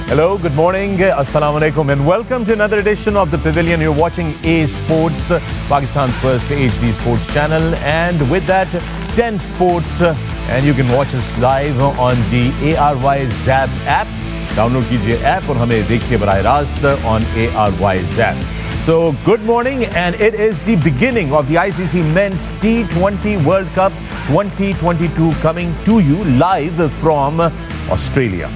Hello, good morning, assalamu alaikum, and welcome to another edition of the Pavilion. You're watching A Sports, Pakistan's first HD sports channel, and with that, 10 Sports, and you can watch us live on the ARY Zap app. Download कीजिए app और हमें देखिए बराह रास्त on ARY Zap. So, good morning, and it is the beginning of the ICC Men's T20 World Cup 2022 coming to you live from Australia.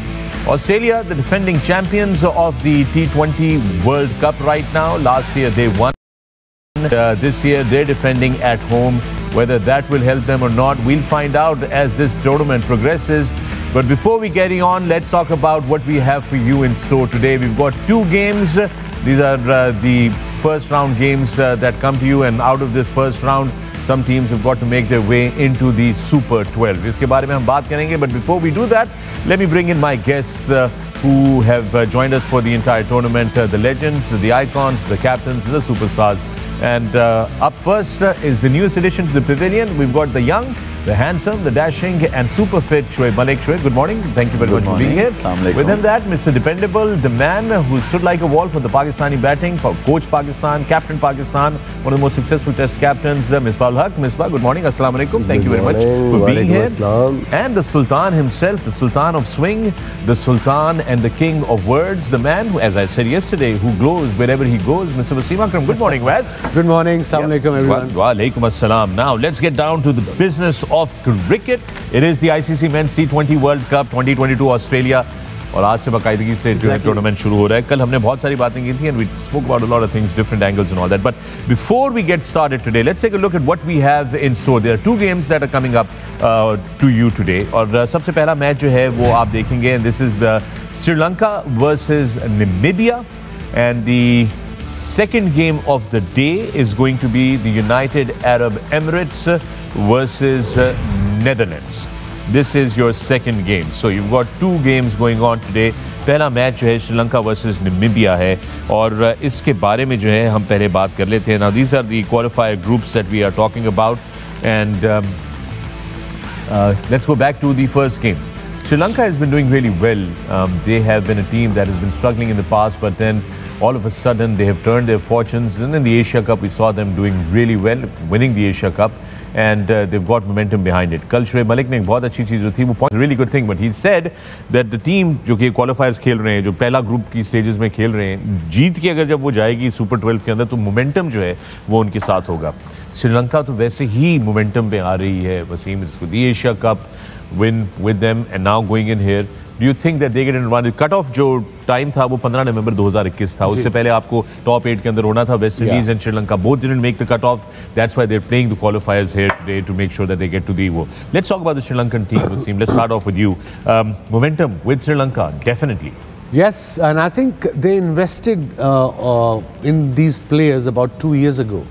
Australia, the defending champions of the T20 World Cup right now. Last year they won. This year they're defending at home. Whether that will help them or not, we'll find out as this tournament progresses. But before we get on, let's talk about what we have for you in store today. We've got two games. These are the first round games that come to you, and out of this first round, some teams have got to make their way into the Super 12. इसके बारे में हम बात करेंगे, but before we do that, let me bring in my guests who have joined us for the entire tournament, the legends, the icons, the captains, the superstars. And up first is the newest addition to the Pavilion. We've got the young, the handsome, the dashing and super fit Shoaib Malik. Shoaib, good morning. Thank you very much for being here. With him that, Mr. Dependable, the man who stood like a wall for the Pakistani batting, coach Pakistan, captain Pakistan, one of the most successful test captains, Misbah-ul-Haq. Misbah, good morning. Assalamu alaikum. Thank you very much for being here. And the Sultan himself, the Sultan of Swing, the Sultan and the King of Words, the man who, as I said yesterday, who glows wherever he goes, Mr. Wasim Akram. Good morning, Waz. Good morning. Assalamu alaikum, everyone. Wa alaikum assalam. Now, let's get down to the business of cricket. It is the ICC Men's T20 World Cup 2022 Australia. और आज से बाकायदगी से जो tournament शुरू हो रहा है. कल हमने बहुत सारी बातें की थी and we spoke about a lot of things, different angles and all that. But before we get started today, let's take a look at what we have in store. There are two games that are coming up to you today. और सबसे पहला match जो है वो आप देखेंगे, and this is Sri Lanka versus Namibia, and the second game of the day is going to be the United Arab Emirates versus Netherlands. This is your second game. So you've got two games going on today. पहला match जो है Sri Lanka versus Namibia है, और इसके बारे में जो है हम पहले बात कर लेते हैं. Now these are the qualifier groups that we are talking about, and let's go back to the first game. Sri Lanka has been doing really well. They have been a team that has been struggling in the past, but then all of a sudden they have turned their fortunes. And in the Asia Cup, we saw them doing really well, winning the Asia Cup, and they've got momentum behind it. Kal Shoaib Malik ने एक बहुत अच्छी चीज़ जो थी, वो really good thing, but he said that the team जो कि qualifiers खेल रहे हैं, जो पहला ग्रुप की stages में खेल रहे हैं, जीत के अगर जब वो जाएगी Super 12 के अंदर, तो momentum जो है वो उनके साथ होगा. श्रीलंका तो वैसे ही momentum पे आ रही है. Wasim, the Asia Cup win with them, and now going in here, do you think that they get in advantage? Cut off जो टाइम था वो 15 नवंबर 2021 था. उससे पहले आपको टॉप 8 के अंदर होना था. West Indies and Sri Lanka both didn't make the cut off. That's why they're playing the qualifiers here today to make sure that they get to the war. Let's talk about the Sri Lankan team, Wasim. Let's start off with you. Momentum with Sri Lanka, definitely. Yes, and I think they invested in these players about 2 years ago.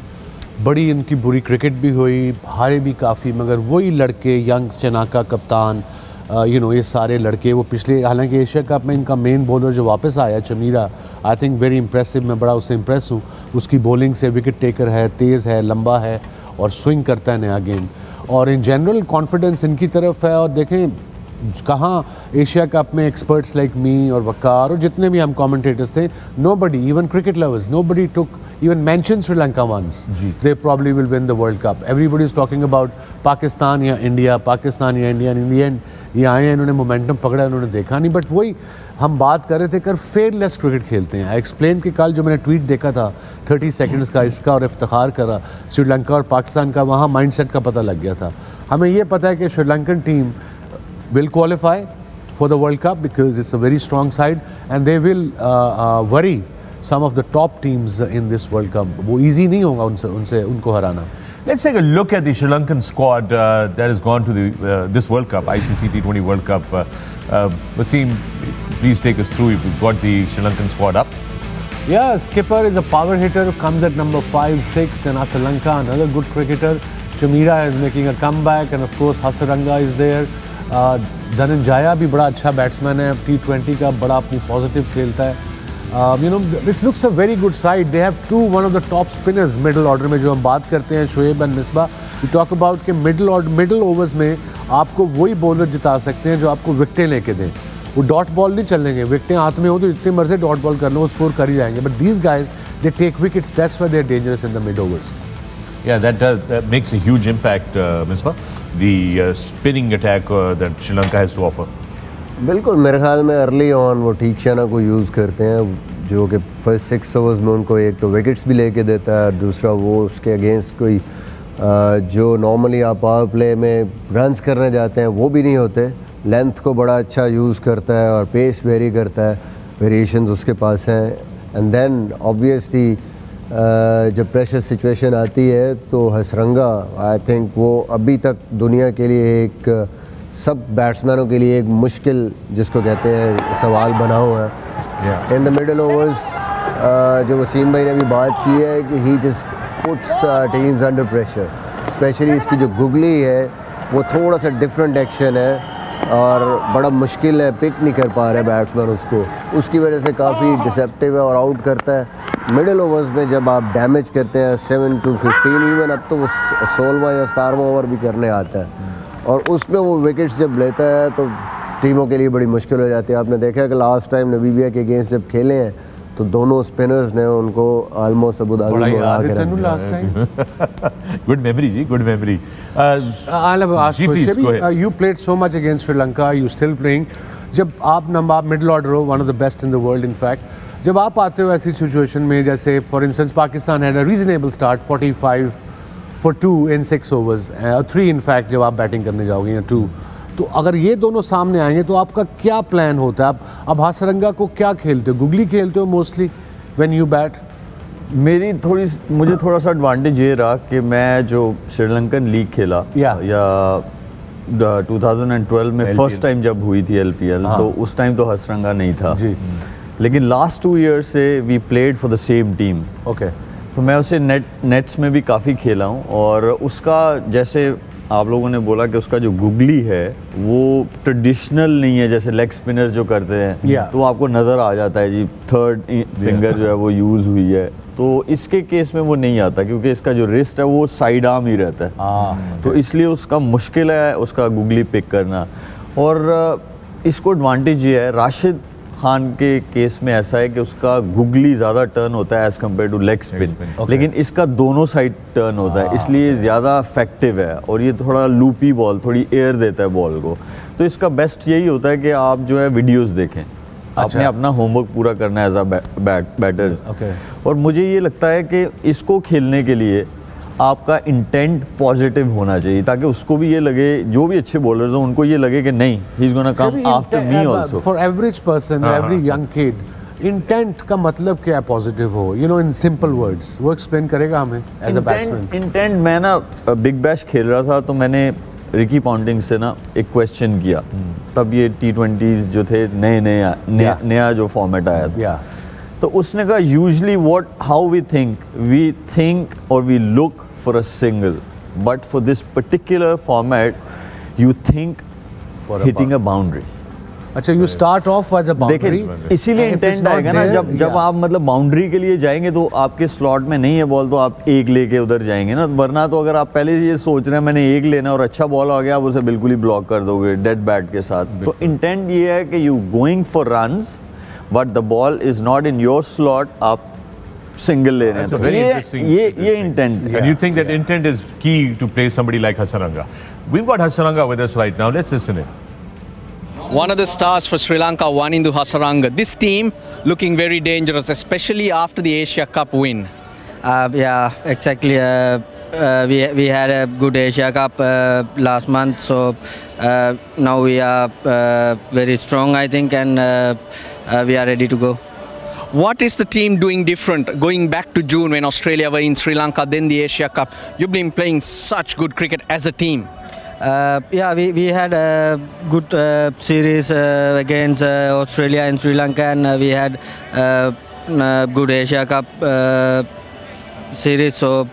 बड़ी इनकी बुरी cricket भी हुई, हारे भी काफ़ी, मगर वही लड़के, यंग चनाका कप्तान, ये सारे लड़के, वो पिछले, हालांकि एशिया कप में इनका मेन बॉलर जो वापस आया Chameera, I think very impressive. मैं बड़ा उससे इंप्रेस हूँ. उसकी बॉलिंग से विकेट टेकर है, तेज़ है, लंबा है और स्विंग करता है नया गेंद, और इन जनरल कॉन्फिडेंस इनकी तरफ है. और देखें कहाँ एशिया कप में एक्सपर्ट्स लाइक मी और वकार और जितने भी हम कमेंटेटर्स थे, nobody, even cricket lovers, nobody took even mentioned Sri Lanka once. They probably will win the World Cup. Everybody is talking about Pakistan या India, Pakistan या India, and in the end ये आए हैं, इन्होंने momentum पकड़ा, इन्होंने देखा नहीं. बट वही हम बात कर रहे थे कर फेयरलेस क्रिकेट खेलते हैं. आई एक्सप्लेन कि कल जो मैंने ट्वीट देखा था 30 सेकंड्स का इसका और इफ्तिखार करा श्रीलंका और पाकिस्तान का, वहाँ माइंडसेट का पता लग गया था. हमें ये पता है कि Sri Lankan team will qualify for the World Cup because it's a very strong side, and they will worry some of the top teams in this World Cup. वो easy नहीं होगा उनको हराना. Let's take a look at the Sri Lankan squad that has gone to the this World Cup, ICC T20 World Cup. Wasim, please take us through. We've got the Sri Lankan squad up. Yeah, skipper is a power hitter who comes at number 5, 6. Then Sri another good cricketer. Chamira is making a comeback, and of course Hasaranga is there. Dhananjaya भी बड़ा अच्छा batsman है, T20 का बड़ा positive खेलता है. It looks a very good side. They have one of the top spinners middle order में, जो हम बात करते हैं Shoaib and Misbah. We talk about कि middle overs में आपको वही बॉलर जिता सकते हैं जो आपको विकेटें लेके दें. वो डॉट बॉल नहीं चलेंगे, विकेटें हाथ में हो तो जितने मर्जी डॉट बॉल कर लो, वो स्कोर कर ही जाएंगे. But these guys they take wickets, that's why they are dangerous in the mid overs. Yeah, that makes a huge impact, Misbah. The spinning attack that Sri Lanka has to offer. बिल्कुल, मेरे ख्याल में early on वो ठीक शाना को use करते हैं, जो कि फर्स्ट 6 ओवर्स में उनको एक तो विकेट्स भी लेके देता है, और दूसरा वो उसके अगेंस्ट कोई जो नॉर्मली आप पावर प्ले में रन्स करने जाते हैं वो भी नहीं होते. लेंथ को बड़ा अच्छा यूज़ करता है और पेस वेरी करता है, वेरिएशंस उसके पास हैं. एंड देन ऑब्वियसली जब प्रेशर सिचुएशन आती है तो हसरंगा, आई थिंक वो अभी तक दुनिया के लिए एक सब बैट्समैनों के लिए एक मुश्किल, जिसको कहते हैं, सवाल बना हुआ है. इन द मिडल ओवर्स जो वसीम भाई ने अभी बात की है कि he just puts teams under pressure. Specially इसकी जो गुगली है वो थोड़ा सा डिफरेंट एक्शन है और बड़ा मुश्किल है, पिक नहीं कर पा रहे बैट्समैन उसको, उसकी वजह से काफ़ी डिसेप्टिव है और आउट करता है. मिडल ओवर्स में जब आप डैमेज करते हैं 7 to 15, इवन अब तो वो 16वां या 17वां ओवर भी करने आता है, और उसमें वो विकेट्स जब लेता है तो टीमों के लिए बड़ी मुश्किल हो जाती है. आपने देखा कि लास्ट टाइम नमीबिया के अगेंस्ट जब खेले हैं तो दोनों स्पिनर्स ने उनको ऑलमोस्ट अबू धाबी में उड़ा के रख दिया. लास्ट टाइम गुड मेमोरी जी, good memory. I'll ask you, you played so much against Sri Lanka, you still playing. जब आप मिडिल ऑर्डर हो, one of the best in the world in fact, जब आप आते हो ऐसी सिचुएशन में, जैसे for instance Pakistan had a reasonable start, 45 for 2 in 6 overs, 3 in fact जब आप बैटिंग करने जाओगे या 2, तो अगर ये दोनों सामने आएंगे तो आपका क्या प्लान होता है? अब हसरंगा को क्या खेलते हो? गुगली खेलते हो मोस्टली व्हेन यू बैट? मुझे थोड़ा सा एडवांटेज ये रहा कि मैं जो श्रीलंकन लीग खेला या 2012 में फर्स्ट टाइम जब हुई थी LPL, तो उस टाइम तो हसरंगा नहीं था जी. लेकिन लास्ट 2 ईयर्स से we played for the same team. Okay, तो मैं उसे नेट्स में भी काफ़ी खेला हूँ, और उसका जैसे आप लोगों ने बोला कि उसका जो गुगली है वो ट्रेडिशनल नहीं है, जैसे लेग स्पिनर जो करते हैं तो आपको नज़र आ जाता है जी, थर्ड फिंगर जो है वो यूज़ हुई है. तो इसके केस में वो नहीं आता, क्योंकि इसका जो रिस्ट है वो साइड आर्म ही रहता है. तो इसलिए उसका मुश्किल है उसका गुगली पिक करना. और इसको एडवांटेज ये है, राशिद खान के केस में ऐसा है कि उसका गुगली ज़्यादा टर्न होता है as compare to leg spin, लेकिन इसका दोनों साइड टर्न होता है, इसलिए ज़्यादा इफेक्टिव है. और ये थोड़ा लूपी बॉल, थोड़ी एयर देता है बॉल को. तो इसका बेस्ट यही होता है कि आप जो है वीडियोस देखें. आपने अपना होमवर्क पूरा करना है एज अ बैटर. और मुझे ये लगता है कि इसको खेलने के लिए आपका इंटेंट पॉजिटिव होना चाहिए, ताकि उसको भी ये लगे, जो भी अच्छे बॉलर्स हैं उनको ये लगे कि नहीं, he is gonna come after me also. For average person, every young kid, intent का मतलब क्या है पॉजिटिव हो? You know, in simple words वो एक्सप्लेन करेगा हमें एज अ बैट्समैन. इंटेंट, मैं ना बिग बैश खेल रहा था तो मैंने रिकी पॉन्टिंग से ना एक क्वेश्चन किया. तब ये T20s जो थे नया जो फॉर्मेट आया था, तो उसने कहा यूजली हाउ वी थिंक और we look for a single, but for this particular format you think for hitting a boundary. अच्छा, you start off as a boundary. इसीलिए इंटेंट आएगा ना, जब आप मतलब बाउंड्री के लिए जाएंगे तो आपके स्लॉट में नहीं है बॉल, तो आप एक लेके उधर जाएंगे ना. वरना तो अगर आप पहले ये सोच रहे हैं मैंने एक लेना और अच्छा बॉल आ गया, आप उसे बिल्कुल ही ब्लॉक कर दोगे डेड बैट के साथ. तो इंटेंट ये है कि you going for runs but the ball is not in your slot, आप सिंगल ले रहे हैं. तो ये इंटेंट है. And you think that intent is key to play somebody like Hasaranga. We've got Hasaranga with us right now. Let's listen in. One of the stars for Sri Lanka won into Hasaranga. This team looking very dangerous, especially after the Asia Cup win. Yeah, exactly. We had a good Asia Cup last month, so now we are very strong, I think, and we are ready to go. What is the team doing different going back to June when Australia were in Sri Lanka, then the Asia Cup? You've been playing such good cricket as a team. Yeah, we had a good series against Australia and Sri Lanka, and we had good Asia Cup series. So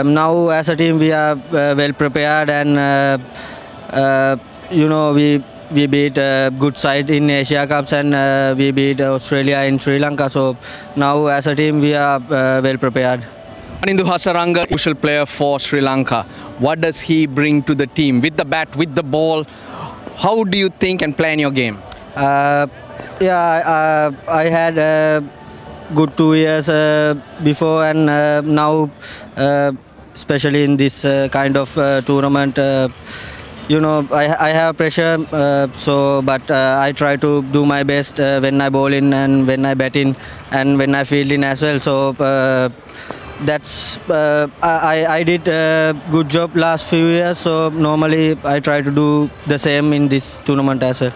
now as a team we are well prepared, and you know, we beat a good side in Asia Cups, and we beat Australia in Sri Lanka. So now as a team we are well prepared. Anindu Hasaranga, crucial player for Sri Lanka. What does he bring to the team with the bat, with the ball? How do you think and plan your game? I had good 2 years before, and now, especially in this kind of tournament, you know, I have pressure, but I try to do my best when I bowl in and when I bat in and when I field in as well. So I did a good job last few years. So normally I try to do the same in this tournament as well.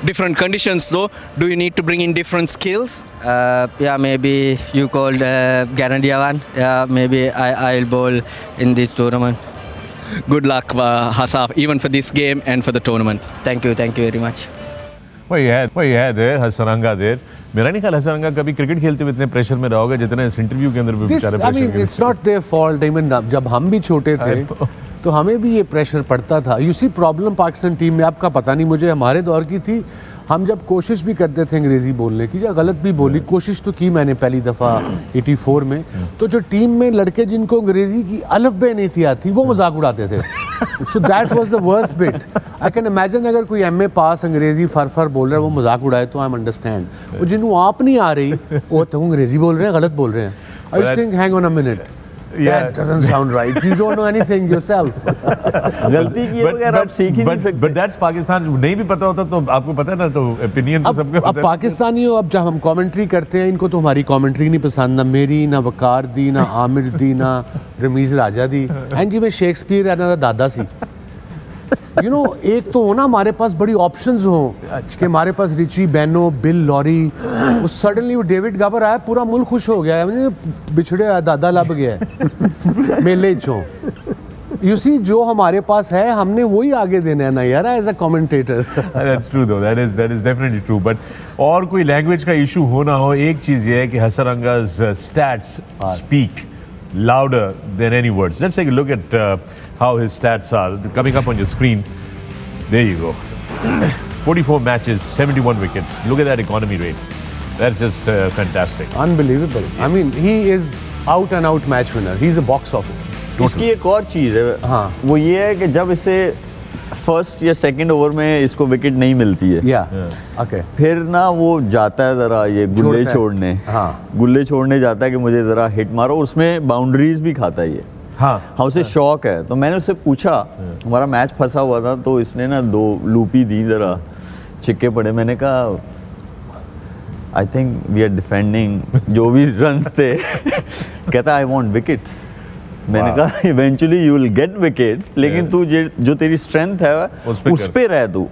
Different conditions though. Do you need to bring in different skills? Maybe you called Garandiawan. Maybe I'll bowl in this tournament. Good luck, Hasaf, even for this game and for the tournament. Thank you very much. वही है देर हसरंगा देर। मेरा नहीं ख्याल हसरंगा कभी cricket खेलते हुए इतने pressure में रहोगे जितना इस इंटरव्यू के अंदर भी बेचारे प्रेशर में। It's not their fault. I mean जब हम भी छोटे थे तो हमें भी ये प्रेशर पड़ता था। You see problem Pakistan team में आपका पता नहीं, मुझे हमारे दौर की थी। हम जब कोशिश भी करते थे अंग्रेज़ी बोलने की या गलत भी बोली, कोशिश तो की मैंने पहली दफ़ा 84 में, तो जो टीम में लड़के जिनको अंग्रेज़ी की अलफ बे नहीं थी आती वो मजाक उड़ाते थे। So that was the worst bit. I can imagine अगर कोई MA पास अंग्रेज़ी फर बोल रहा है वो मजाक उड़ाए तो आई एम अंडरस्टैंड। वो जिन्हों आप नहीं आ रही वो तो अंग्रेज़ी बोल रहे हैं, गलत बोल रहे हैं। I just think hang on a minute, that doesn't sound right. You don't know anything yourself. गलती की बगैर आप सीख ही नहीं सकते। But that's Pakistan। नहीं भी पता होता तो आपको पता है ना, तो opinion तो सबका होता है। अब पाकिस्तानी हो, अब जब हम कमेंट्री करते हैं इनको तो हमारी कमेंट्री नहीं पसंद, ना मेरी, ना वकार दी, ना आमिर दी, ना रमीज राजा दी। एंड जी मैं शेक्सपियर ना दादा सी। You know, एक तो हो ना हमारे पास बड़ी ऑप्शंस हो कि हमारे पास रिची बेनो, बिल लॉरी, वो सडनली वो डेविड गाबर आया, पूरा मुल्क खुश हो गया है, बिछड़े दादा लब गया है मेले चो। You see, जो हमारे पास है हमने वही आगे देना है ना यार, as a commentator. That's true though, that is definitely true. But और कोई लैंग्वेज का इशू हो ना हो, एक चीज़ ये है कि हसरंगा's stats speak louder than any words. Let's take a look at how his stats are coming up on your screen. There you go. 44 matches, 71 wickets. Look at that economy rate. That's just fantastic. Unbelievable. I mean, he is out and out match winner. He's a box office. इसकी एक और चीज़ है, हाँ, वो ये है कि जब इसे फर्स्ट या सेकंड ओवर में इसको विकेट नहीं मिलती है, okay, फिर ना वो जाता है ज़रा ये गुल्ले छोड़ने, गुल्ले छोड़ने जाता है कि मुझे ज़रा हिट मारो, उसमें बाउंड्रीज भी खाता है ये। हाँ, उसे शौक है। तो मैंने उससे पूछा, हमारा मैच फंसा हुआ था तो इसने ना 2 लूपी दी, ज़रा छिक्के पड़े। मैंने कहा I think we are defending, जो भी रन थे। कहता आई वांट विकेट्स। मैंने कहा eventually you will get wickets, लेकिन तू जो तेरी स्ट्रेंथ है उस पे रह तू।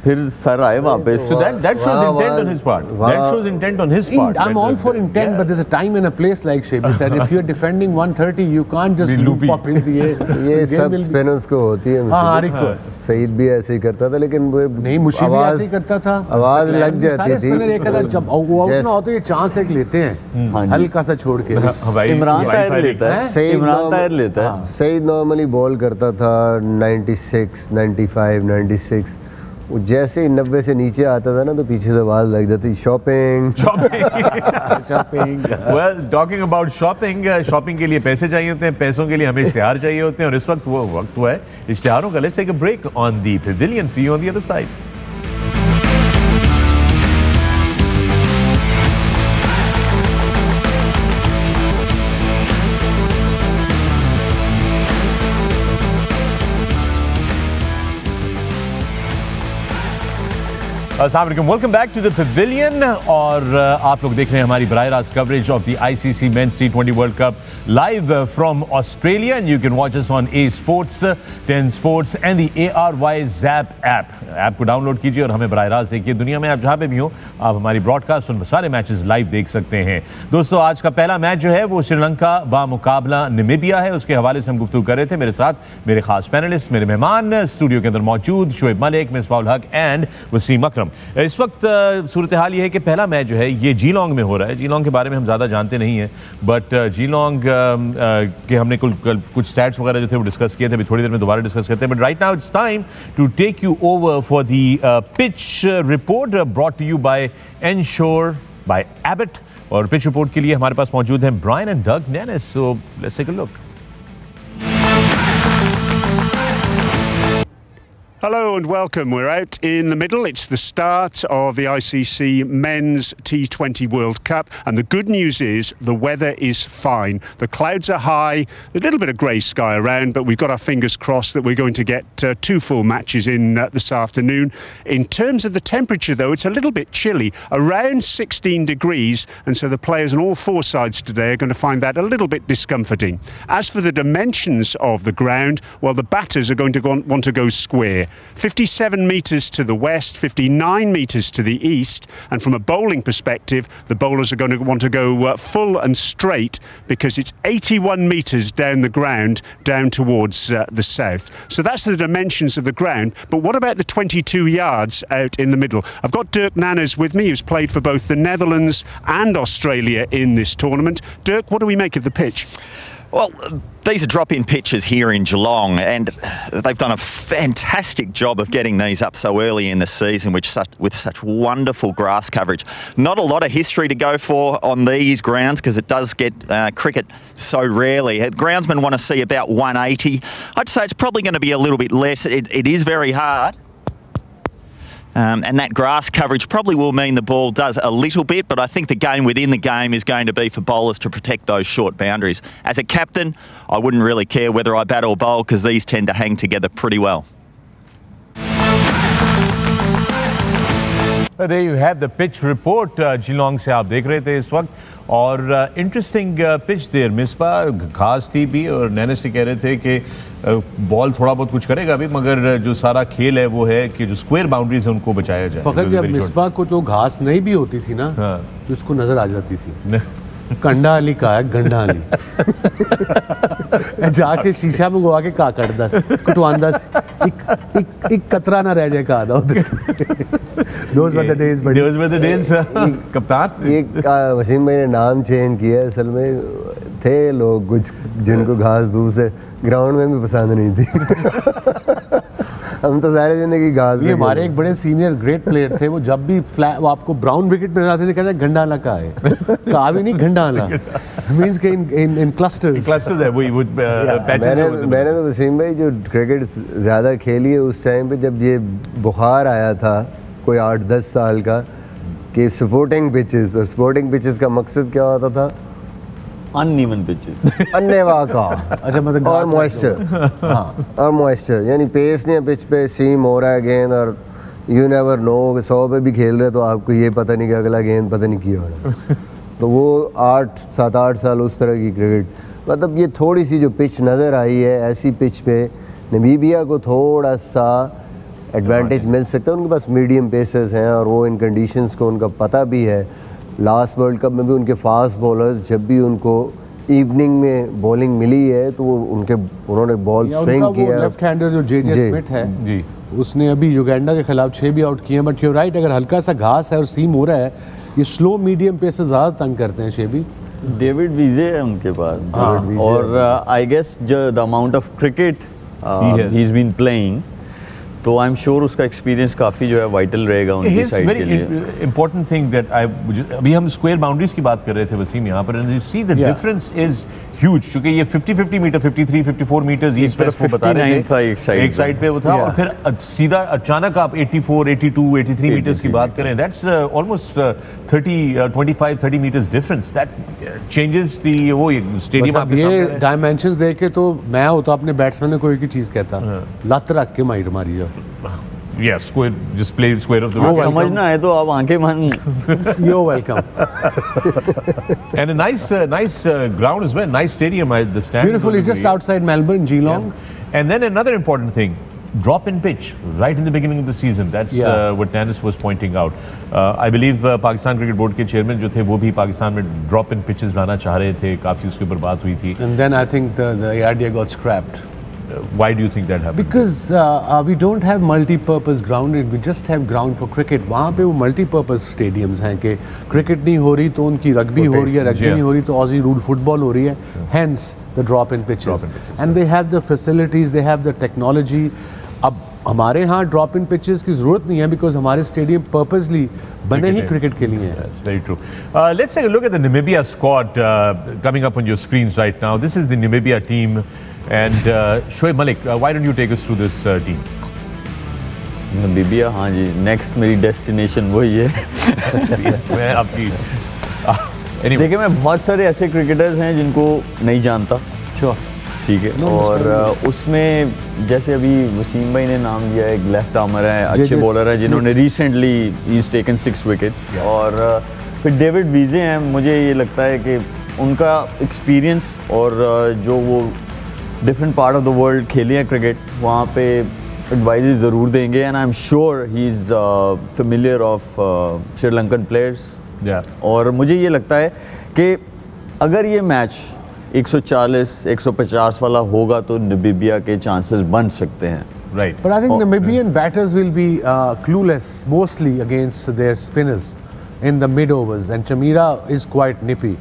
फिर सर आए वापस। So that shows intent on his part. That shows intent on his part. I'm all for intent, but there's a time and a place, like Shoaib said. If you're defending 130, you can't just loop up in the air. ये सब spinners को होती है। हाँ, सईद भी ऐसे ही करता था, लेकिन वो नहीं, मुशी भी ऐसे ही करता था। आवाज लग जाती थी। जब आउट ना होते ये चांस एक लेते हैं हल्का सा छोड़ के। इमरान ताहिर लेता है, इमरान ताहिर लेता है। सईद नॉर्मली बॉल करता था 96, 95, 96। वो जैसे ही 90 से नीचे आता था ना तो पीछे से आवाज लग जाती, shopping shopping. Well, talking about shopping, shopping के लिए पैसे चाहिए होते हैं, पैसों के लिए हमें इश्तिहार चाहिए होते हैं, और इस वक्त वो वक्त हुआ है इश्तिहारों का। Let's take a break on the Pavilion. See you on the other side. अस्सलामुअलैकुम, welcome back to the pavilion. और आप लोग देख रहे हैं हमारी बराह रास्त coverage of the ICC men's T20 world cup live from Australia, and you can watch us on A Sports, 10 Sports and the ARY Zap app को डाउनलोड कीजिए और हमें बराह रास्त देखिए। दुनिया में आप जहाँ पे भी हो, आप हमारी ब्रॉडकास्ट और सारे मैचेस लाइव देख सकते हैं। दोस्तों, आज का पहला मैच जो है वो श्रीलंका बामुकाबला नामीबिया है, उसके हवाले से हम गुफ्तगू कर रहे थे। मेरे साथ मेरे खास पैनलिस्ट, मेरे मेहमान स्टूडियो के अंदर मौजूद, शोएब मलिक, मिसबाह-उल-हक एंड वसीम अकरम। इस वक्त सूरत हाल ये है कि पहला मैच जो है ये जीलोंग में हो रहा है। जीलोंग के बारे में हम ज़्यादा जानते नहीं हैं, बट जीलोंग के हमने कुछ स्टैट्स वगैरह जो थे वो डिस्कस किए थे, अभी थोड़ी देर में दोबारा डिस्कस करते हैं। But right now it's time to take you over for the pitch report brought to you by Ensure by Abbott. और पिच रिपोर्ट के लिए हमारे पास मौजूद हैं ब्रायन एंड डग नेनिस। So let's take a look. Hello and welcome. We're out in the middle. It's the start of the ICC Men's T20 World Cup, and the good news is the weather is fine. The clouds are high, a little bit of grey sky around, but we've got our fingers crossed that we're going to get 2 full matches in this afternoon. In terms of the temperature, though, it's a little bit chilly, around 16 degrees, and so the players on all 4 sides today are going to find that a little bit discomforting. As for the dimensions of the ground, well, the batters are going to want to go square. 57 metres to the west, 59 metres to the east, and from a bowling perspective, the bowlers are going to want to go full and straight because it's 81 metres down the ground, down towards the south. So that's the dimensions of the ground. But what about the 22 yards out in the middle? I've got Dirk Nanners with me, who's played for both the Netherlands and Australia in this tournament. Dirk, what do we make of the pitch? Well, these are drop-in pitches here in Geelong, and they've done a fantastic job of getting these up so early in the season with such wonderful grass coverage. Not a lot of history to go for on these grounds because it does get cricket so rarely. Groundsmen want to see about 180. I'd say it's probably going to be a little bit less. It is very hard. And that grass coverage probably will mean the ball does a little bit, but I think the game within the game is going to be for bowlers to protect those short boundaries. As a captain, I wouldn't really care whether I bat or bowl because these tend to hang together pretty well. There you have the pitch report. Geelong से आप देख रहे थे इस वक्त और interesting pitch देर मिसबा घास थी भी और नैने से कह रहे थे कि बॉल थोड़ा बहुत कुछ करेगा अभी मगर जो सारा खेल है वो है कि जो स्क्वायर बाउंड्रीज है उनको बचाया जाए। फखर जब मिसबा को तो घास नहीं भी होती थी ना तो उसको नजर आ जाती थी कंडा अली का है गंडा अली जाके शीशा में गुआ के का कर दस कुटवान दस एक कतरा ना रह जाए का आधा Those were the days, buddy. Those were the days, कप्तान। एक वसीम भाई ने नाम चेंज किया, असल में थे लोग कुछ जिनको घास दूसरे ग्राउंड में भी पसंद नहीं थी। हम तो सारी जिंदगी घास। ये हमारे एक बड़े सीनियर ग्रेट प्लेयर थे, वो जब भी वो आपको ब्राउन विकेट पे जाते थे कहते घंडाला का है, का भी नहीं घंडाला, मींस के इन क्लस्टर्स है वही वो पैचेस। मैंने तो वसीम भाई जो क्रिकेट ज़्यादा खेली है उस टाइम पे जब ये बुखार आया था कोई 8-10 साल का कि स्पोर्टिंग पिचेस, और स्पोर्टिंग पिचेस का मकसद क्या होता था? अनइवन पिचेस, अन्नेवा का। अच्छा मतलब और मॉइस्चर, हाँ और मॉइस्चर, यानी पेस नहीं है पिच पे, सीम हो रहा है गेंद और यू नेवर नो 100 पे भी खेल रहे तो आपको ये पता नहीं कि अगला गेंद पता नहीं किया होना। तो वो 7-8 साल उस तरह की क्रिकेट, मतलब ये थोड़ी सी जो पिच नज़र आई है ऐसी पिच पे नमीबिया को थोड़ा सा एडवांटेज मिल सकता है। उनके पास मीडियम पेसर्स हैं और वो इन कंडीशंस को उनका पता भी है। लास्ट वर्ल्ड कप में भी उनके फास्ट बॉलर्स जब भी उनको इवनिंग में बॉलिंग मिली है तो वो उन्होंने बॉल स्विंग किया। लेफ्ट हैंडर जो जे स्मिथ है जी, उसने अभी युगांडा के खिलाफ 6 भी आउट किए। बट यू राइट, अगर हल्का सा घास है और सीम हो रहा है, ये स्लो मीडियम पेसर ज़्यादा तंग करते हैं। शेबी डेविड विजय है उनके पास, और I guess the amount of cricket he is been playing, तो आई एम श्योर उसका एक्सपीरियंस काफ़ी जो है वाइटल रहेगा उनकी साइड के लिए। इंपॉर्टेंट थिंग दैट अभी हम स्क्वायर बाउंड्रीज की बात कर रहे थे वसीम यहाँ पर, and you see the difference is huge, क्योंकि ये 50-50 मीटर 53-54 मीटर्स ईस्ट वेस्ट वो बता रहे थे, एक साइड पे वो था और फिर सीधा अचानक आप 84, 82, 83 मीटर्स की बात करें, that's almost 25-30 metres difference, that changes the वो स्टेडियम। आप ये डायमेंशंस देख के तो मैं होता अपने बैट्समैन को एक ही चीज़ कहता, लत रख के माइर मारी जाओ। Yes, square, just play the square of the field. समझना है तो आप आंखें मान। You're welcome. And a nice ground as well, nice stadium. The stand. Beautiful. It's just outside Melbourne, Geelong. Yeah. And then another important thing, drop-in pitch right in the beginning of the season. That's what Nanners was pointing out. I believe Pakistan Cricket Board के chairman जो थे वो भी पाकिस्तान में drop-in pitches लाना चाह रहे थे, काफी उसके ऊपर बात हुई थी। And then I think the idea got scrapped. Why do you think that happened? Because we don't have multi-purpose ground. We just have ground for cricket. वहाँ पे वो multi-purpose stadiums हैं कि cricket नहीं हो रही तो उनकी rugby हो रही है, rugby नहीं हो रही तो Aussie rule football हो रही है. Hence the drop-in pitches. And they have the facilities, they have the technology. अब हमारे यहाँ drop-in pitches की ज़रूरत नहीं है because हमारे stadium purposely बने ही cricket के लिए हैं. That's very true. Let's take a look at the Namibia squad coming up on your screens right now. This is the Namibia team. And Shoaib Malik, why don't you take us through this team? Namibia, हाँ जी, next मेरी destination वही है। मैं आपकी देखिए, मैं बहुत सारे ऐसे क्रिकेटर्स हैं जिनको नहीं जानता, ठीक है, और उसमें जैसे अभी वसीम भाई ने नाम दिया, एक लेफ्ट आर्मर है, अच्छे बॉलर है जिन्होंने रिसेंटली इज टेकन 6 विकेट, और फिर डेविड वीजे हैं। मुझे ये लगता है कि उनका एक्सपीरियंस और जो वो different part of the world खेले हैं क्रिकेट, वहाँ पे एडवाइस ज़रूर देंगे, and I am sure he is familiar of Sri Lankan players. और मुझे ये लगता है कि अगर ये मैच 140-150 वाला होगा तो नामीबिया के चांसेस बन सकते हैं, right? But I think Namibian batters will be clueless mostly against their spinners in the mid overs, and Chamira is quite nippy.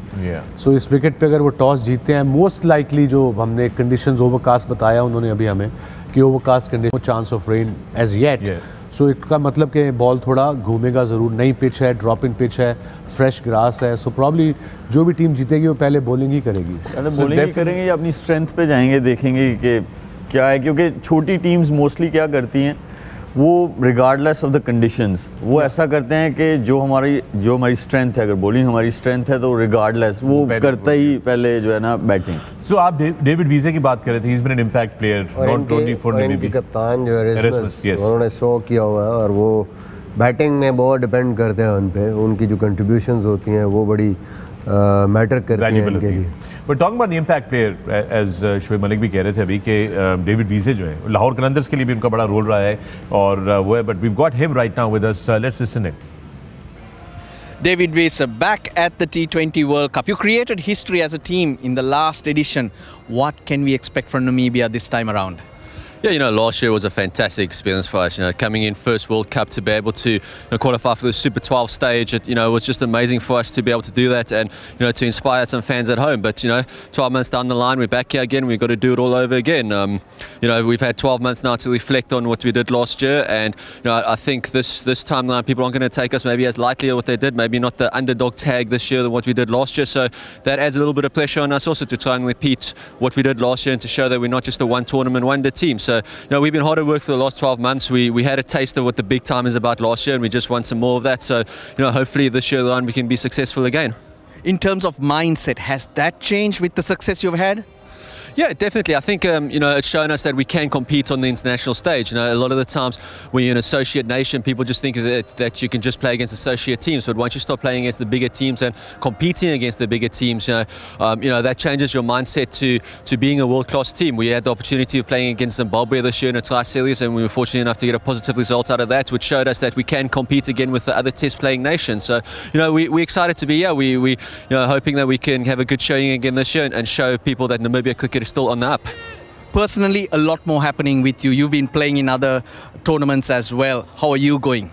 So इस विकेट पे अगर वो टॉस जीतते हैं, मोस्ट लाइकली जो हमने कंडीशंस ओवरकास्ट बताया उन्होंने अभी हमें कि overcast condition, chance of rain as yet, so इसका मतलब कि बॉल थोड़ा घूमेगा ज़रूर। नई पिच है, ड्रॉप इन पिच है, फ्रेश ग्रास है, सो प्रॉब्ली जो भी टीम जीतेगी वो पहले बॉलिंग ही करेगी। बॉलिंग ही करेंगे या अपनी स्ट्रेंथ पे जाएंगे, देखेंगे कि क्या है, क्योंकि छोटी टीम्स मोस्टली क्या करती हैं, वो रिगार्डलेस ऑफ द कंडीशंस वो ऐसा करते हैं कि जो हमारी स्ट्रेंथ है, अगर बॉलिंग हमारी स्ट्रेंथ है तो रिगार्डलेस वो करता ही पहले जो है ना बैटिंग। सो आप डेविड वीजे की बात कर रहे थे, he is been an impact player not only for Namibia. कप्तान जो है उन्होंने शो किया हुआ है, और वो बैटिंग में बहुत डिपेंड करते हैं उन पे, उनकी जो कंट्रीब्यूशंस होती हैं वो बड़ी मैटर करती हैं उनके लिए। But talking about the impact player, as Shoaib Malik भी कह रहे थे अभी कि डेविड वीजे जो है लाहौर कलंदर्स के लिए भी उनका बड़ा रोल रहा है, और वो है, but we got him right now with us, let's listen it. David Wiese back at the T20 World Cup. You created history as a team in the last edition. What can we expect from Namibia this time around? Yeah, last year was a fantastic experience for us. Coming in first World Cup to be able to qualify for the Super 12 stage, it was just amazing for us to be able to do that, and to inspire some fans at home. But 12 months down the line, we're back here again. We've got to do it all over again. We've had 12 months now to reflect on what we did last year, and I think this timeline people aren't going to take us maybe as lightly as what they did. Maybe not the underdog tag this year than what we did last year. So that adds a little bit of pressure on us also to try and repeat what we did last year and to show that we're not just a one tournament wonder team. So we've been hard at work for the last 12 months. We had a taste of what the big time is about last year, and we just want some more of that. So hopefully this year on we can be successful again. In terms of mindset, has that changed with the success you've had? Yeah, definitely. I think it's shown us that we can compete on the international stage. A lot of the times when you're an associate nation, people just think that you can just play against associate teams. But once you start playing against the bigger teams and competing against the bigger teams, that changes your mindset to being a world-class team. We had the opportunity of playing against Zimbabwe this year in a tri-series, and we were fortunate enough to get a positive result out of that, which showed us that we can compete again with the other test-playing nations. So, we're excited to be here. We hoping that we can have a good showing again this year and show people that Namibia cricket is still on the up. Personally, a lot more happening with you. You've been playing in other tournaments as well. How are you going?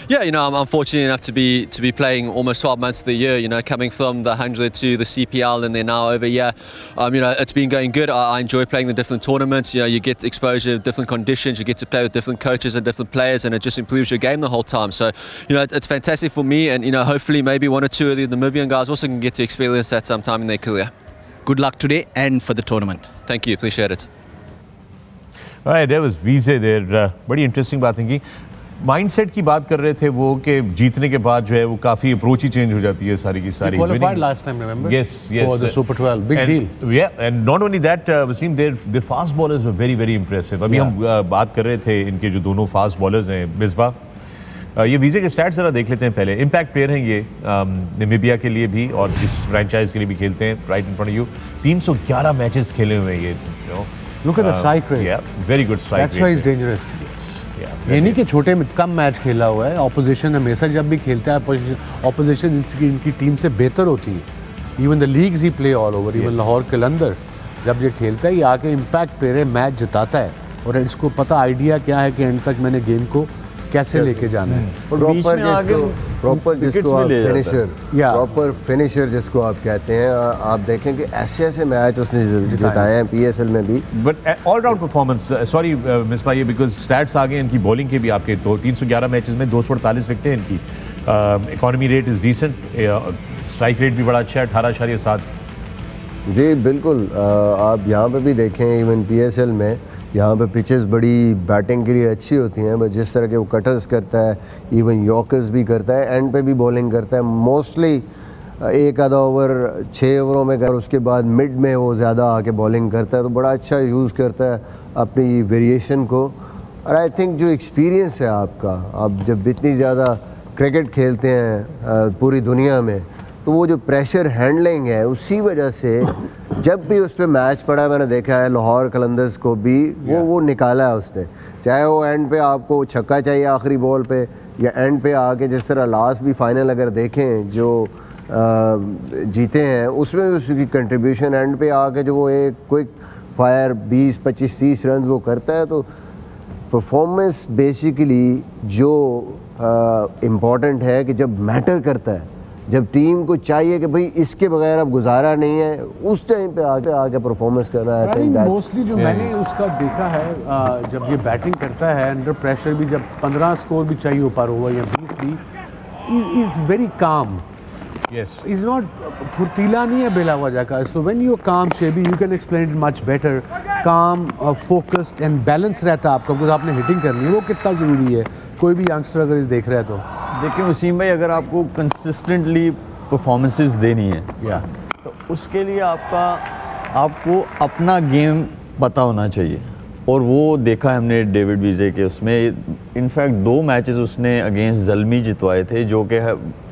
Yeah, I'm fortunate enough to be playing almost 12 months of the year, coming from the 100 to the CPL and then now over here. It's been going good. I enjoy playing the different tournaments. You get exposure to different conditions, you get to play with different coaches and different players, and it just improves your game the whole time. So, it's fantastic for me, and, hopefully maybe one or two of the Namibian guys also can get to experience that sometime in their career. Good luck today and for the tournament. Thank you, appreciate it. All right, there was Wiese there. बड़ी interesting बात है कि mindset की बात कर रहे थे वो कि जीतने के बाद जो है वो काफी अप्रोच ही चेंज हो जाती है सारी की सारी. Qualified last time, remember? Yes. For the Super 12, big deal. Yeah, and not only that, Wasim, their fast bowlers were very, very impressive. अभी हम बात कर रहे थे इनके जो दोनों फास्ट बॉलर्स हैं, मिसबा. ये वीजे के स्टैट्स जरा देख लेते हैं पहले. इम्पैक्ट प्लेयर हैं ये नामीबिया के लिए भी और जिस फ्रेंचाइज के लिए भी खेलते हैं. Right in front of you 311 matches खेले हुए हैं ये. Look at the strike rate. Yeah, very good strike rate. That's why he's dangerous. ये नहीं कि छोटे में कम मैच खेला हुआ है. ऑपोजिशन हमेशा जब भी खेलता है ऑपोजिशन इनकी टीम से बेहतर होती है. Even the leagues he play all over. Even Lahore Qalandar जब ये खेलता है ये आके इम्पैक्ट प्लेयर है, मैच जिताता है और इसको पता आइडिया क्या है कि एंड तक मैंने गेम को कैसे लेके जाना है. प्रॉपर जिसको आप फिनिशर जिसको आप कहते हैं. आप देखें कि ऐसे ऐसे मैच उसने जिताए हैं PSL में भी. But all round performance. Sorry Misbah, ये बिकॉज स्टैट्स आ गए इनकी बॉलिंग के भी आपके. तो 311 मैचेस में 248 विकेटें हैं इनकी. Economy rate is decent. Strike rate भी बड़ा अच्छा है, 18.7. जी बिल्कुल. आप यहाँ पे भी देखें इवन PSL में यहाँ पे पिचेस बड़ी बैटिंग के लिए अच्छी होती हैं, बस जिस तरह के वो कटर्स करता है, इवन यॉर्कर्स भी करता है, एंड पे भी बॉलिंग करता है। मोस्टली एक आधा ओवर 6 ओवरों में कर, उसके बाद मिड में वो ज़्यादा आके बॉलिंग करता है, तो बड़ा अच्छा यूज़ करता है अपनी वेरिएशन को। और आई थिंक जो एक्सपीरियंस है आपका, आप जब इतनी ज़्यादा क्रिकेट खेलते हैं पूरी दुनिया में, तो वो जो प्रेशर हैंडलिंग है, उसी वजह से जब भी उस पर मैच पड़ा, मैंने देखा है लाहौर कलंदर्स को भी वो निकाला है उसने। चाहे वो एंड पे आपको छक्का चाहिए आखिरी बॉल पे, या एंड पे आके जिस तरह लास्ट भी फाइनल अगर देखें जो जीते हैं, उसमें भी उसकी कंट्रीब्यूशन एंड पे आके जो वो एक क्विक फायर 20, 25, 30 रन वो करता है। तो परफॉर्मेंस बेसिकली जो इम्पॉर्टेंट है कि जब मैटर करता है, जब टीम को चाहिए कि भाई इसके बगैर अब गुजारा नहीं है, उस टाइम पे आके परफॉर्मेंस करना है। मोस्टली जो मैंने उसका देखा है, जब ये बैटिंग करता है अंडर प्रेशर भी, जब 15 स्कोर भी चाहिए ऊपर ओवर या 20 भी, is very calm. Yes. He's not फुर्तीला नहीं है बेला वजह का। So when you're calm, Shaibi, you can explain it much better. Calm, focused and balance रहता है आपका, because आपने हिटिंग करनी है, वो कितना ज़रूरी है कोई भी यंगस्टर अगर ये देख रहा है तो। देखिए वसीम भाई, अगर आपको कंसिस्टेंटली परफॉर्मेंसेस देनी है तो उसके लिए आपको अपना गेम पता होना चाहिए, और वो देखा है हमने डेविड विजे के उसमें। इनफैक्ट 2 मैचेस उसने अगेंस्ट जल्मी जितवाए थे, जो कि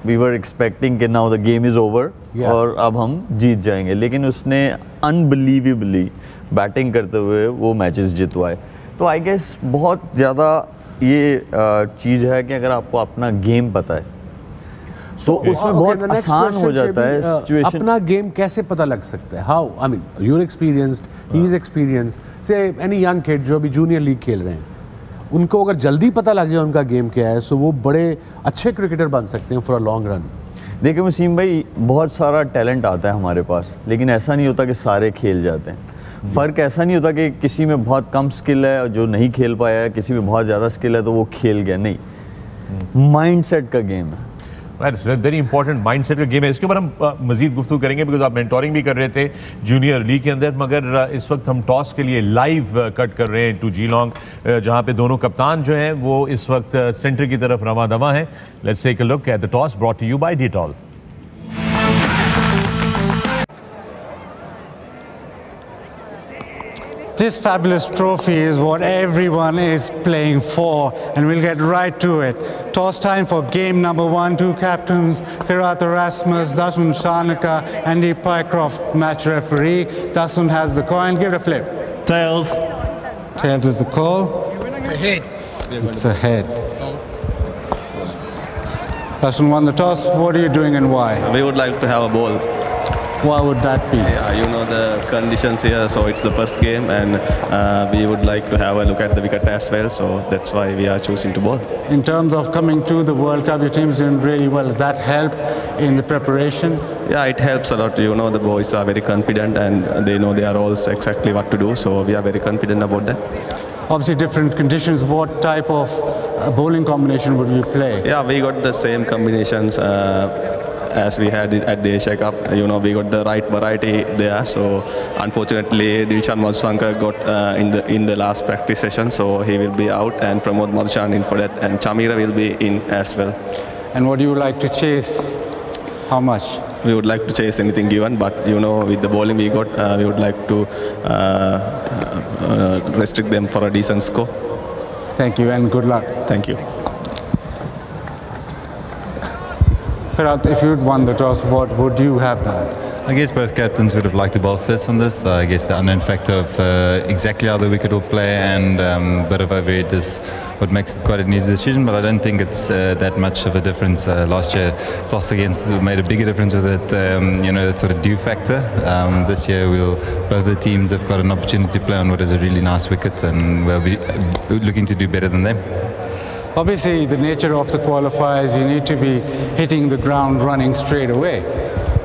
वी वर एक्सपेक्टिंग कि now the game is over और अब हम जीत जाएंगे, लेकिन उसने अनबिलीवेबली बैटिंग करते हुए वो मैचेस जितवाए। तो आई गेस बहुत ज़्यादा ये चीज़ है कि अगर आपको अपना गेम पता है तो उसमें बहुत आसान हो जाता है सिचुएशन। अपना गेम कैसे पता लग सकता है? How, I mean you are experienced, he is experienced, so any young kid जो अभी जूनियर लीग खेल रहे हैं, उनको अगर जल्दी पता लग जाए उनका गेम क्या है, सो वो बड़े अच्छे क्रिकेटर बन सकते हैं फॉर अ लॉन्ग रन। देखिए वसीम भाई, बहुत सारा टैलेंट आता है हमारे पास, लेकिन ऐसा नहीं होता कि सारे खेल जाते हैं। फ़र्क ऐसा नहीं होता कि किसी में बहुत कम स्किल है जो नहीं खेल पाया है, किसी में बहुत ज़्यादा स्किल है तो वो खेल गया, नहीं। माइंडसेट का गेम है, वेरी इंपॉर्टेंट माइंडसेट का गेम है। इसके ऊपर हम मजीद गुफ्तगू करेंगे, बिकॉज आप मेंटोरिंग भी कर रहे थे जूनियर लीग के अंदर, मगर इस वक्त हम टॉस के लिए लाइव कट कर रहे हैं टू जीलोंग, जहां पे दोनों कप्तान जो हैं वो इस वक्त सेंटर की तरफ रवां दवा हैं। Let's take a look at the toss brought to you by Dettol. This fabulous trophy is what everyone is playing for, and we'll get right to it. Toss time for game number 1. 2 captains, Hirat Erasmus, Dasun Shanaka, Andy Pycroft, match referee. Dasun has the coin. Give it a flip. Tails. Tails is the call. It's a head. It's a head. Dasun won the toss. What are you doing and why? We would like to have a ball. Why would that be? Yeah, you know the conditions here, so it's the first game, and we would like to have a look at the wicket as well, so that's why we are choosing to bowl. In terms of coming to the World Cup, your team's doing really well. Does that help in the preparation? Yeah, it helps a lot. You know, the boys are very confident and they know they are all exactly what to do, so we are very confident about that. Obviously different conditions. What type of bowling combination would you play? Yeah, we got the same combinations as we had at the Asia Cup. You know, we got the right variety there, so unfortunately Dilshan Madhusankar got in the last practice session, so he will be out, and Pramod Madhuchan in for that, and Chamira will be in as well. And what do you like to chase? How much? We would like to chase anything given, but you know, with the bowling we got, we would like to restrict them for a decent score. Thank you and good luck. Thank you. If you'd won the toss, what would you have done? I guess both captains would have liked to bowl first on this. I guess the unknown factor of exactly how the wicket will play and a bit of overheat is what makes it quite an easy decision, but I don't think it's that much of a difference. Last year, toss against made a bigger difference with it, you know, that sort of dew factor. This year, both the teams have got an opportunity to play on what is a really nice wicket, and we'll be looking to do better than them. Obviously, the nature of the qualifiers, you need to be hitting the ground running straight away.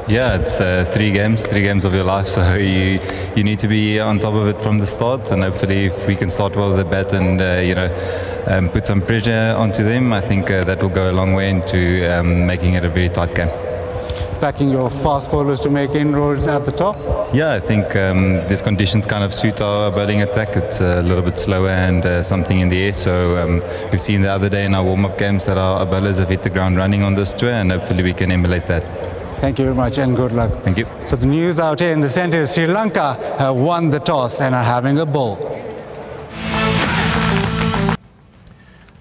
Yeah, it's 3 games of your life, so you need to be on top of it from the start, and hopefully if we can start well with the bat and you know, put some pressure onto them, I think that will go a long way into making it a very tight game. backing your fast bowlers to make inroads at the top? Yeah, I think these conditions kind of suit our bowling attack. It's a little bit slower and something in the air. So we've seen the other day in our warm-up games that our bowlers have hit the ground running on this tour, and hopefully we can emulate that. Thank you very much and good luck. Thank you. So the news out here in the centre is Sri Lanka have won the toss and are having a bowl.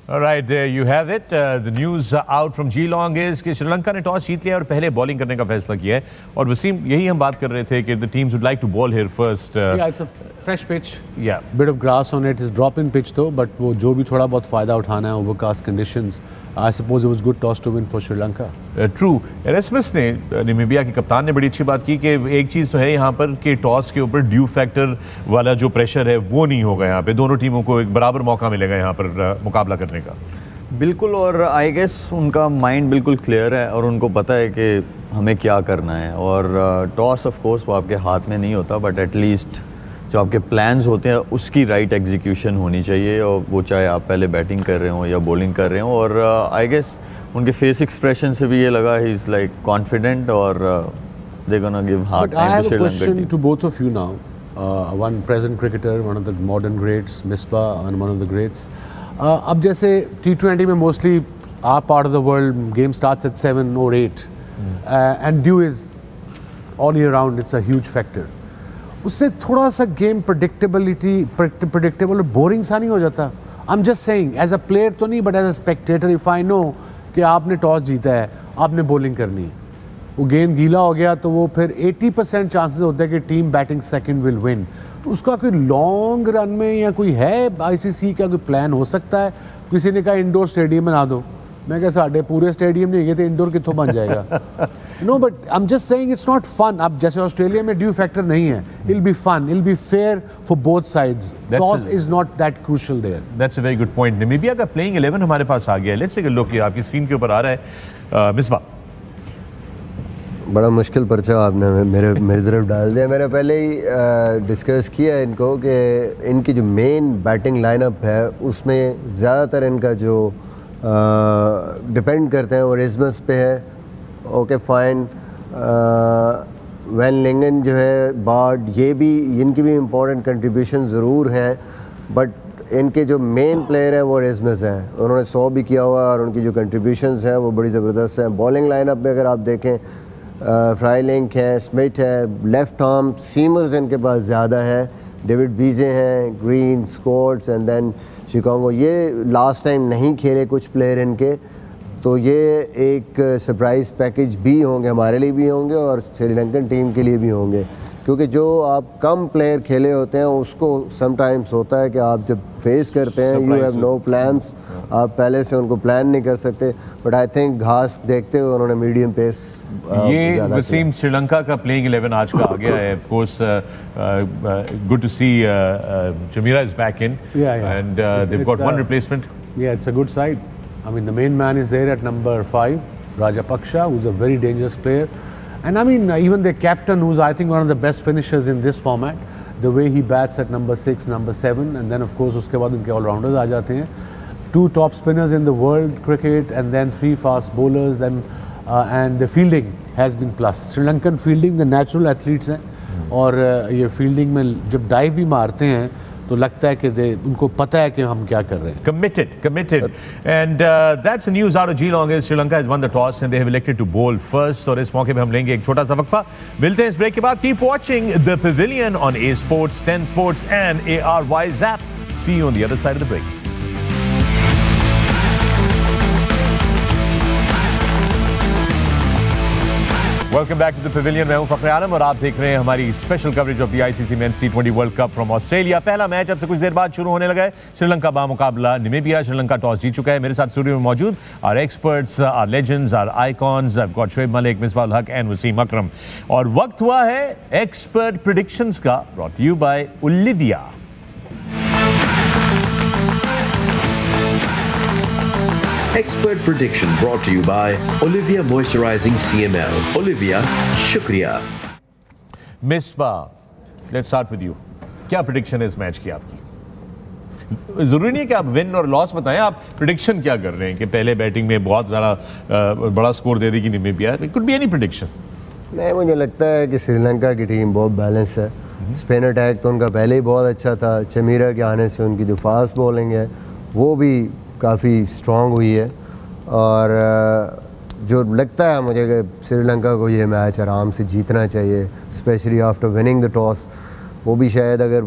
All right, there you have it. The news out from Geelong is कि श्रीलंका ने toss जीत लिया और पहले bowling करने का फैसला किया है और वसीम यही हम बात कर रहे थे कि the teams would like to ball here first. Yeah, it's a fresh pitch. Yeah. Bit of grass on it. It's drop-in pitch though, but वो जो भी थोड़ा बहुत फायदा उठाना है overcast conditions. I suppose it was good toss to win for Sri Lanka. True. एरेस्मस ने Namibia के कप्तान ने बड़ी अच्छी बात की कि एक चीज़ तो है यहाँ पर कि टॉस के ऊपर ड्यू फैक्टर वाला जो प्रेशर है वो नहीं होगा यहाँ पे दोनों टीमों को एक बराबर मौका मिलेगा यहाँ पर मुकाबला करने का बिल्कुल और आई गेस उनका माइंड बिल्कुल क्लियर है और उनको पता है कि हमें क्या करना है और टॉस ऑफ कोर्स वो आपके हाथ में नहीं होता बट एटलीस्ट जो आपके प्लान्स होते हैं उसकी राइट एग्जीक्यूशन होनी चाहिए और वो चाहे आप पहले बैटिंग कर रहे हो या बॉलिंग कर रहे हो और आई गेस उनके फेस एक्सप्रेशन से भी ये लगा ही इज लाइक कॉन्फिडेंट और they gonna give hard time to Sri Lanka question to both of you now. One present cricketer, one of the modern greats, Misbah, and one of the greats. अब जैसे T20 में mostly our part of the world game starts at 7 or 8 and dew is all year round. It's a huge factor. उससे थोड़ा सा game predictable और boring सा नहीं हो जाता. I'm just saying, as a player तो नहीं, but as a spectator, if I know कि आपने टॉस जीता है, आपने बॉलिंग करनी है, वो गेंद गीला हो गया तो वो फिर 80% चांसेस होते हैं कि team batting second will win. तो उसका कोई लॉन्ग रन में या कोई है आईसीसी का कोई प्लान हो सकता है? किसी ने कहा इंडोर स्टेडियम बना दो, मैं कहा साढ़े पूरे स्टेडियम नहीं गए थे इंडोर कितों बन जाएगा. No but I am just saying it's not fun. अब जैसे ऑस्ट्रेलिया में ड्यू फैक्टर नहीं है, it be fun, it be fair for both sides. Toss is not that crucial there. That's a very good point. Namibia का playing 11 हमारे पास आ गया है. लेट्स टेक अ लुक. आपकी स्क्रीन के ऊपर आ रहा है. मिसबा, बड़ा मुश्किल पर्चा आपने मेरी तरफ डाल दिया. मैंने पहले ही डिस्कस किया इनको कि इनकी जो मेन बैटिंग लाइनअप है उसमें ज़्यादातर इनका जो डिपेंड करते हैं वो रिजमस पे है. Okay fine. वैन लिंगन जो है, बार्ड, ये भी इनकी भी इम्पोर्टेंट कंट्रीब्यूशन ज़रूर हैं बट इनके जो मेन प्लेयर हैं वो रिजमस हैं. उन्होंने 100 भी किया हुआ और उनकी जो कंट्रीब्यूशंस हैं वो बड़ी ज़बरदस्त हैं. बॉलिंग लाइनअप में अगर आप देखें फ्राइलिंक है, स्मिथ है, लेफ्ट आर्म सीमर्स इनके पास ज़्यादा है. डेविड वीजे हैं, Green, Scotts and then Chicago. ये लास्ट टाइम नहीं खेले कुछ प्लेयर इनके, तो ये एक सरप्राइज़ पैकेज भी होंगे, हमारे लिए भी होंगे और श्रीलंकन टीम के लिए भी होंगे. क्योंकि जो आप कम प्लेयर खेले होते हैं उसको समटाइम्स होता है कि आप जब फेस करते हैं यू हैव नो प्लान्स, आप पहले से उनको प्लान नहीं कर सकते. बट आई थिंक घास देखते हुए उन्होंने मीडियम पेस ये वसीम श्रीलंका का प्लेइंग 11 आज का आ गया है. Of course good to see Chameera is back in and they have got one replacement. Yeah, it's a good side. I mean, the main man is there at number 5, Rajapaksa, who's a very dangerous player. And I mean, even their captain, who's I think one of the best finishers in this format, the way he bats at number 6, number 7, and then of course उसके बाद उनके all-rounders आ जाते हैं. 2 top spinners in the world cricket, and then 3 fast bowlers, then and the fielding has been plus. Sri Lankan fielding, the natural athletes हैं, और ये fielding में जब dive भी मारते हैं तो लगता है कि उनको पता है कि हम क्या कर रहे हैं. Committed. And that's the news out of Geelong is Sri Lanka has won the toss and they have elected to bowl first. और इस मौके पे हम लेंगे एक छोटा सा वक्फा. मिलते हैं इस ब्रेक के बाद. Keep watching the Pavilion on A Sports, 10 Sports and ARY Zap. See you on the other side of the break. Welcome back to the Pavilion. मैं हूं फखर आलम और आप देख रहे हैं हमारी special coverage of the ICC men's T20 world cup from Australia. पहला match अब से कुछ देर बाद शुरू होने लगा है. श्रीलंका बामुकाबला नामीबिया. श्रीलंका टॉस जीत चुका है. मेरे साथ स्टूडियो में मौजूद our experts, our legends, our icons. I have got Shoaib Malik, Misbah ul Haq and Wasim Akram. और वक्त हुआ है एक्सपर्ट प्रेडिक्शंस का, brought you by Olivia. Expert prediction brought to you by Olivia Moisturizing CML. Olivia, shukriya. Misbah, let's start with you. क्या prediction है इस match की आपकी? ज़रूरी नहीं है कि आप विन और लॉस बताएं, आप प्रिडिक्शन क्या कर रहे हैं कि पहले बैटिंग में बहुत ज़्यादा बड़ा स्कोर दे देगी Namibia? It could be any prediction. नहीं, मुझे लगता है कि श्रीलंका की टीम बहुत बैलेंस है। स्पिन अटैक तो उनका पहले ही बहुत अच्छा था, चमीरा के आने से उनकी जो फास्ट बॉलिंग है वो भी काफ़ी स्ट्रॉन्ग हुई है, और जो लगता है मुझे कि श्रीलंका को ये मैच आराम से जीतना चाहिए, specially after winning the toss. वो भी शायद अगर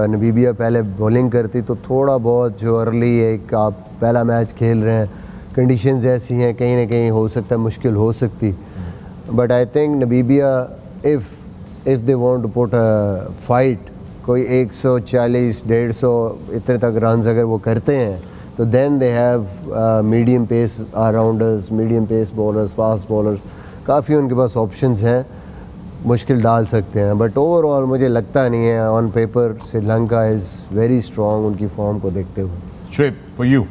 नामीबिया पहले बॉलिंग करती तो थोड़ा बहुत जो अर्ली एक आप पहला मैच खेल रहे हैं, कंडीशंस ऐसी हैं, कहीं ना कहीं हो सकता है मुश्किल हो सकती। But I think Namibia if they want to put a fight, कोई 140-150 इतने तक रन्स अगर वो करते हैं तो then they have medium pace allrounders, medium pace bowlers, fast bowlers, काफ़ी उनके पास ऑप्शंस हैं, मुश्किल डाल सकते हैं। बट ओवरऑल मुझे लगता नहीं है, on paper Sri Lanka is very strong उनकी फॉर्म को देखते हुए। Shoaib, for you,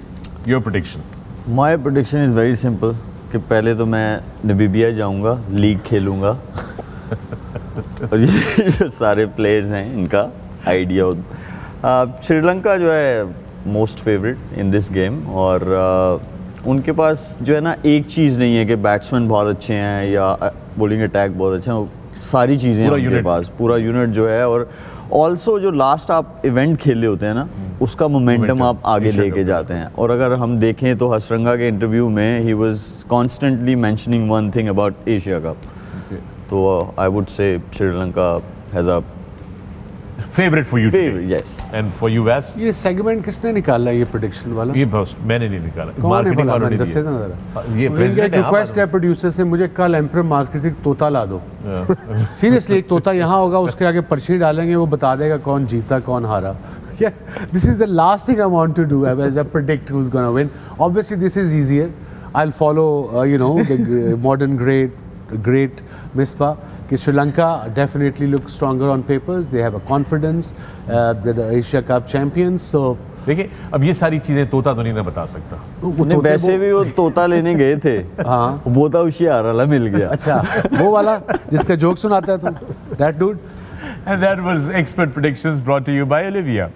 your prediction? My prediction is very simple कि पहले तो मैं नामीबिया जाऊंगा, लीग खेलूंगा और ये जो सारे प्लेयर्स हैं इनका आइडिया। श्रीलंका जो है most favourite in this game, और उनके पास जो है ना एक चीज़ नहीं है कि बैट्समैन बहुत अच्छे हैं या बॉलिंग अटैक बहुत अच्छा है, सारी चीज़ें उनके पास, पूरा यूनिट जो है। और ऑल्सो जो लास्ट आप इवेंट खेले होते हैं ना, उसका मोमेंटम आप आगे लेके जाते हैं। और अगर हम देखें तो हसरंगा के इंटरव्यू में he was constantly mentioning one thing about Asia cup. तो I would say Sri Lanka has a favourite for you, yes. And for you वैस? ये सेगमेंट किसने निकाला, ये प्रेडिक्शन वाला? ये बस मैंने नहीं निकाला, मार्केटिंग वालों ने दिया। ये रिक्वेस्ट है प्रोड्यूसर से, मुझे कल एम्पर मार्केट से तोता ला दो। सीरियसली, एक तोता यहाँ होगा, उसके आगे पर्ची डालेंगे, वो बता देगा कौन जीता कौन हारा। Yeah, this is the last thing I want to do as I predict who's going to win. Obviously, this is easier. I'll follow, the modern great Misbah. कि Sri Lanka definitely looks stronger on papers. They have a confidence. They're the Asia Cup champions. So देखिए, अब ये सारी चीजें तोता तो नहीं ना बता सकता। नहीं, वैसे भी वो तोता लेने गए थे। हाँ, वो था होशियार वाला मिल गया। अच्छा, वो वाला जिसका जोक सुनाता है तुम, that dude. And that was expert predictions brought to you by Olivia.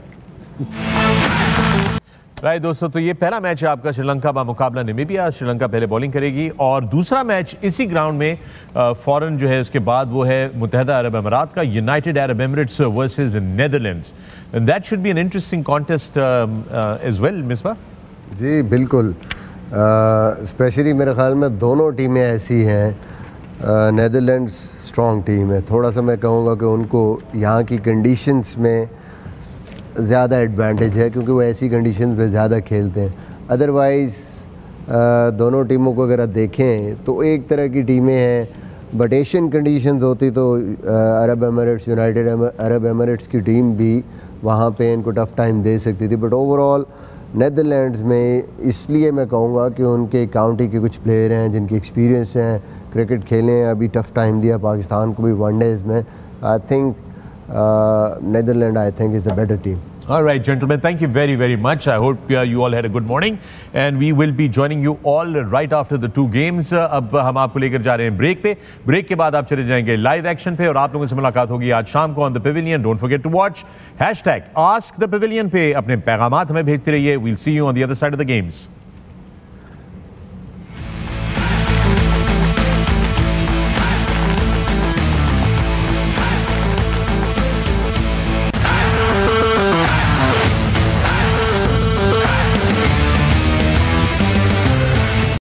Right दोस्तों, तो ये पहला मैच है आपका श्रीलंका का मुकाबला नामीबिया। श्रीलंका पहले बॉलिंग करेगी, और दूसरा मैच इसी ग्राउंड में फॉरन जो है उसके बाद वो है मुत्तहदा अरब अमीरात का, United Arab Emirates versus Netherlands. And that should be an interesting contest as well. Misbah ji बिल्कुल, स्पेशली मेरे ख्याल में दोनों टीमें ऐसी हैं। नेदरलैंड्स स्ट्रॉन्ग टीम है, थोड़ा सा मैं कहूँगा कि उनको यहाँ की कंडीशंस में ज़्यादा एडवांटेज है क्योंकि वो ऐसी कंडीशंस में ज़्यादा खेलते हैं। अदरवाइज़ दोनों टीमों को अगर आप देखें तो एक तरह की टीमें हैं, बट एशियन कंडीशंस होती तो Arab Emirates, United Arab Emirates की टीम भी वहाँ पे इनको टफ़ टाइम दे सकती थी। बट ओवरऑल नेदरलैंड्स में इसलिए मैं कहूँगा कि उनके काउंटी के कुछ प्लेयर हैं जिनकी एक्सपीरियंस हैं, क्रिकेट खेले हैं, अभी टफ़ टाइम दिया पाकिस्तान को भी वनडेज़ में। I think Netherlands, I think, is a better team. All right, gentlemen, thank you very, very much. I hope you all had a good morning, and we will be joining you all right after the two games. अब हम आपको लेकर जा रहे हैं break पे। Break के बाद आप चले जाएंगे लाइव एक्शन पे, और आप लोगों से मुलाकात होगी आज शाम को on the pavilion. Don't forget to watch #AskThePavilion पे अपने पैगामात हमें भेजते रहिए। We'll see you on the other side of the games.